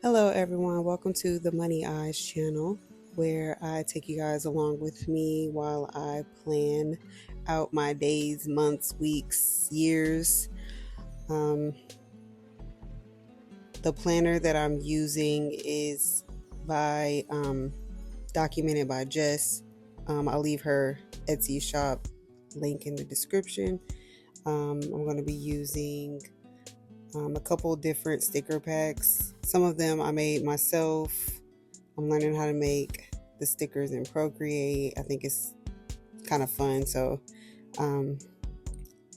Hello everyone, welcome to the Money Eyes channel where I take you guys along with me while I plan out my days, months, weeks, years. Um, the planner that I'm using is by documented by Jess. I'll leave her Etsy shop link in the description. I'm going to be using a couple different sticker packs. Some of them I made myself. I'm learning how to make the stickers in Procreate. I think it's kind of fun, so um,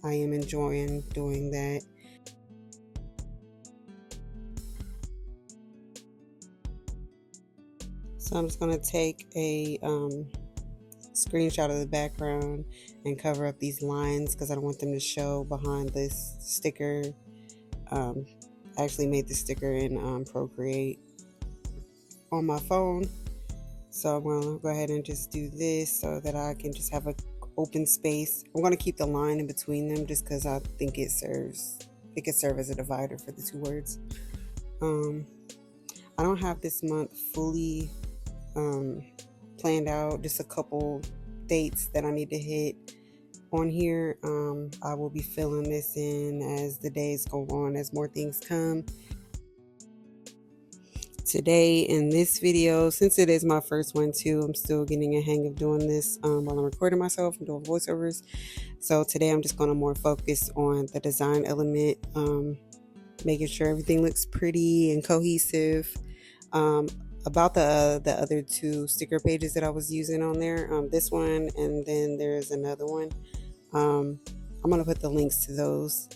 I am enjoying doing that. So I'm just going to take a screenshot of the background and cover up these lines because I don't want them to show behind this sticker. I actually made the sticker in Procreate on my phone. So I'm going to go ahead and just do this so that I can just have a open space. I'm going to keep the line in between them just because I think it could serve as a divider for the two words. I don't have this month fully planned out, just a couple dates that I need to hit on here. I will be filling this in as the days go on, as more things come. Today in this video, since it is my first one too, I'm still getting a hang of doing this while I'm recording myself and doing voiceovers. So today I'm just going to more focus on the design element, making sure everything looks pretty and cohesive. About the other two sticker pages that I was using on there, this one and then there's another one. I'm going to put the links to those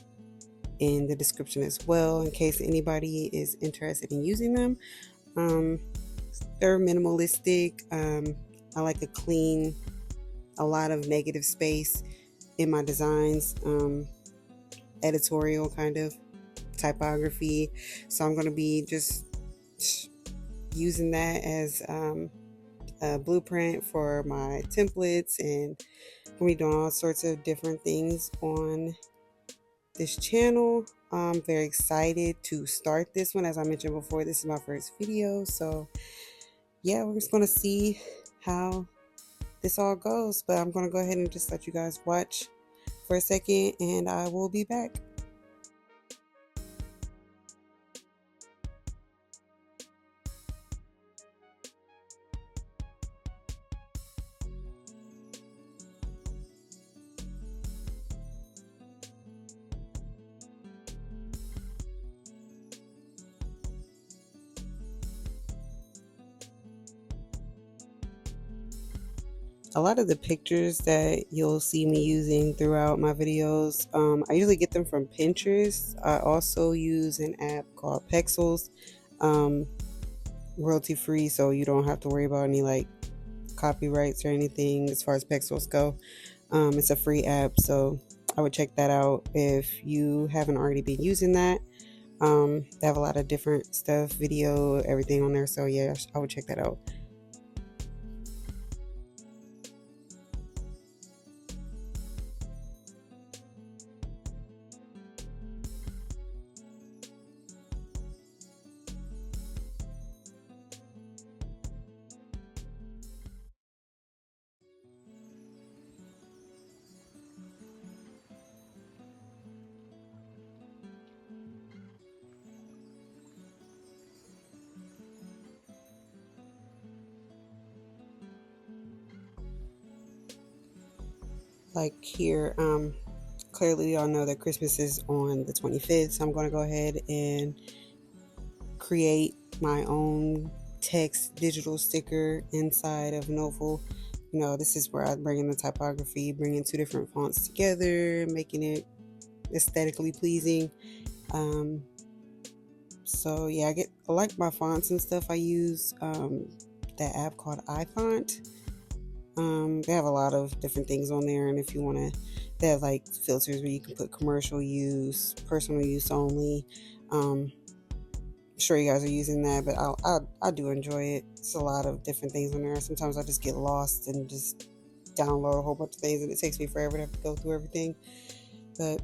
in the description as well in case anybody is interested in using them. They're minimalistic. I like a lot of negative space in my designs, editorial kind of typography. So I'm going to be just using that as a blueprint for my templates, and I'm going to be doing all sorts of different things on this channel. I'm very excited to start this one. As I mentioned before, this is my first video, so yeah, we're just going to see how this all goes. But I'm going to go ahead and just let you guys watch for a second and I will be back. A lot of the pictures that you'll see me using throughout my videos, I usually get them from Pinterest. I also use an app called Pexels, royalty free, so you don't have to worry about any like copyrights or anything as far as Pexels go. It's a free app, so I would check that out if you haven't already been using that. They have a lot of different stuff, video, everything on there, so yeah, I would check that out. Like here, clearly y'all know that Christmas is on the 25th, so I'm going to go ahead and create my own text digital sticker inside of Noteful. You know, this is where I bring in the typography, bringing two different fonts together, making it aesthetically pleasing. So yeah, I like my fonts and stuff. I use that app called iFont. They have a lot of different things on there, and if you want to, they have like filters where you can put commercial use, personal use only. I'm sure you guys are using that, but I do enjoy it. It's a lot of different things on there. Sometimes I just get lost and just download a whole bunch of things, and it takes me forever to have to go through everything. But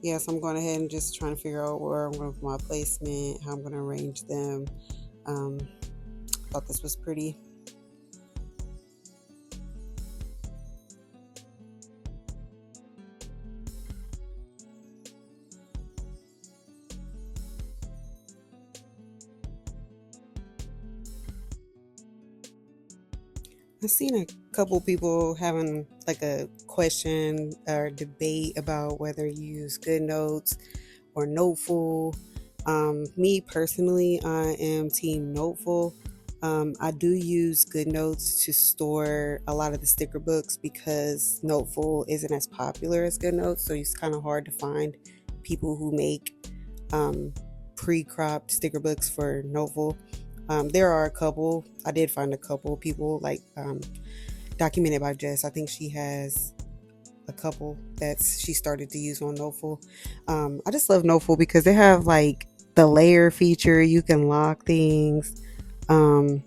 yeah, so I'm going ahead and just trying to figure out where I'm going to put my placement, how I'm going to arrange them. um, Thought this was pretty. I've seen a couple people having like a question or debate about whether you use GoodNotes or Noteful. Me personally, I am Team Noteful. I do use GoodNotes to store a lot of the sticker books because Noteful isn't as popular as GoodNotes, so it's kind of hard to find people who make um, pre-cropped sticker books for Noteful. There are a couple. I did find a couple people like Documented by Jess. I think she has a couple that she started to use on Noteful. I just love Noteful because they have like the layer feature. You can lock things. Um,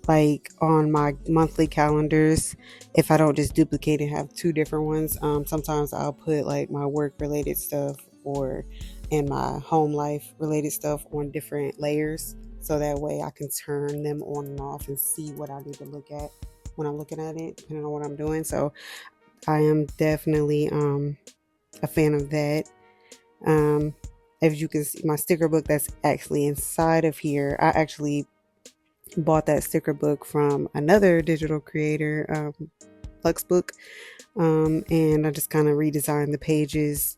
like on my monthly calendars, if I don't just duplicate and have two different ones, sometimes I'll put like my work related stuff or and my home life related stuff on different layers, so that way I can turn them on and off and see what I need to look at when I'm looking at it, depending on what I'm doing. So I am definitely a fan of that. um as you can see, my sticker book that's actually inside of here, I actually bought that sticker book from another digital creator, Luxbook, and I just kind of redesigned the pages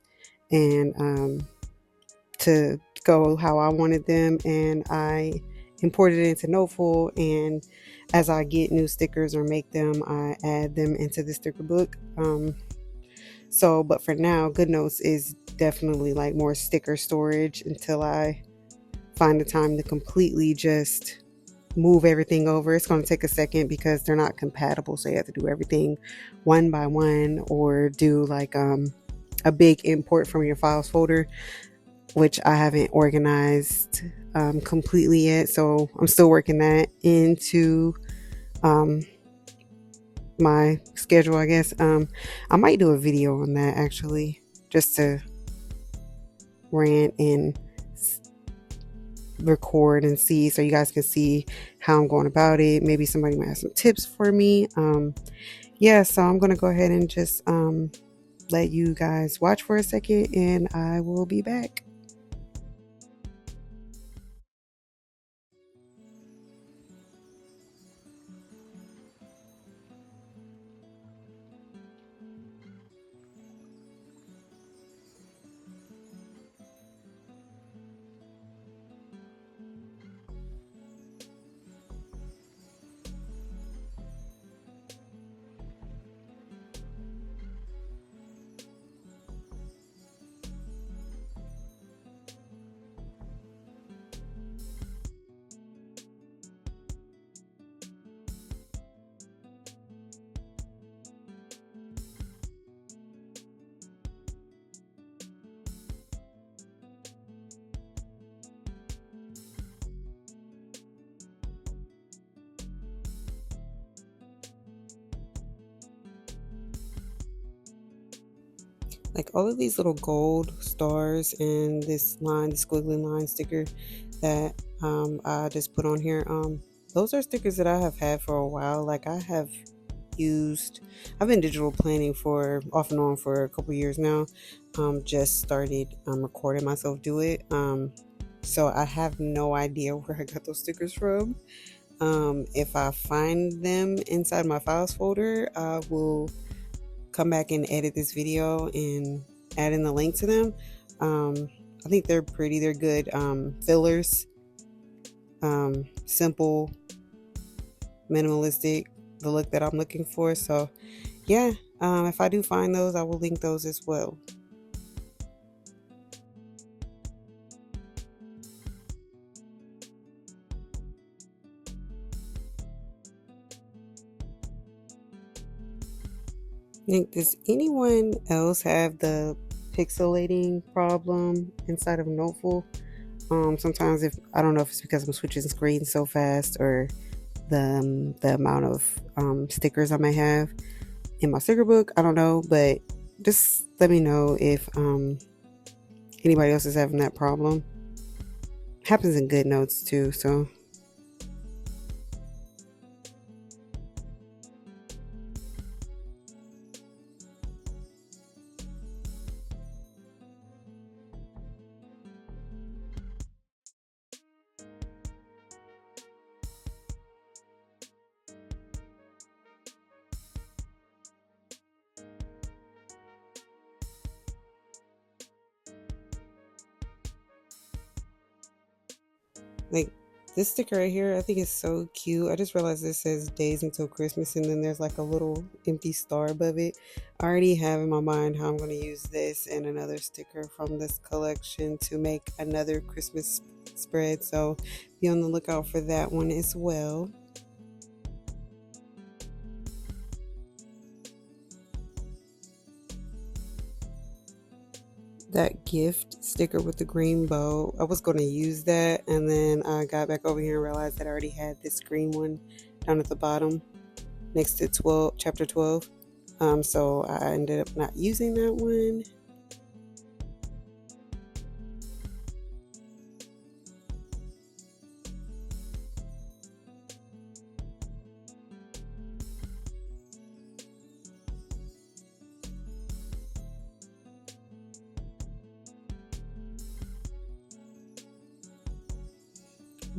and to go how I wanted them, and I imported it into Noteful. And as I get new stickers or make them, I add them into the sticker book. But for now, GoodNotes is definitely like more sticker storage until I find the time to completely just move everything over. It's going to take a second because they're not compatible, so you have to do everything one by one or do like a big import from your files folder, which I haven't organized completely yet, so I'm still working that into um, my schedule, I guess. I might do a video on that actually, just to rant and record and see, so you guys can see how I'm going about it. Maybe somebody might have some tips for me. Yeah, so I'm gonna go ahead and just let you guys watch for a second, and I will be back. Like all of these little gold stars and this line, the squiggly line sticker that I just put on here, those are stickers that I have had for a while. Like I've been digital planning for off and on for a couple years now. Just started recording myself do it. So I have no idea where I got those stickers from. If I find them inside my files folder, I will come back and edit this video and add in the link to them. I think they're pretty, they're good fillers, simple, minimalistic, the look that I'm looking for. So yeah, if I do find those, I will link those as well. Does anyone else have the pixelating problem inside of Noteful? Sometimes, if I don't know if it's because I'm switching screens so fast or the amount of stickers I may have in my sticker book, I don't know, but just let me know if anybody else is having that problem. Happens in GoodNotes too, so like this sticker right here, I think it's so cute. I just realized it says days until Christmas and then there's like a little empty star above it. I already have in my mind how I'm going to use this and another sticker from this collection to make another Christmas spread. So be on the lookout for that one as well. That gift sticker with the green bow, I was going to use that, and then I got back over here and realized that I already had this green one down at the bottom next to 12 chapter 12. So I ended up not using that one.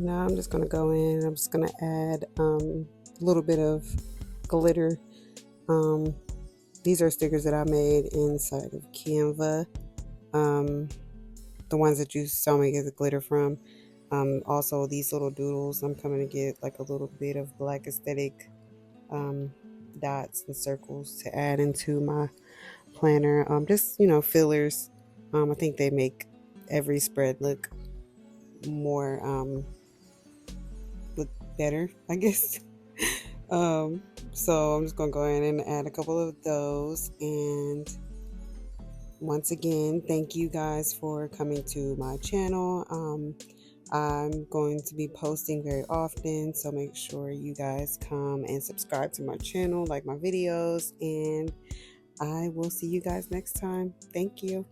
Now I'm just going to go in and I'm just going to add a little bit of glitter. um, these are stickers that I made inside of Canva, the ones that you saw me get the glitter from. Also these little doodles, I'm coming to get like a little bit of black aesthetic um, dots and circles to add into my planner. Just, fillers. I think they make every spread more look better, I guess. um, so I'm just gonna go in and add a couple of those. And once again, thank you guys for coming to my channel. I'm going to be posting very often, so make sure you guys come and subscribe to my channel, like my videos, and I will see you guys next time. Thank you.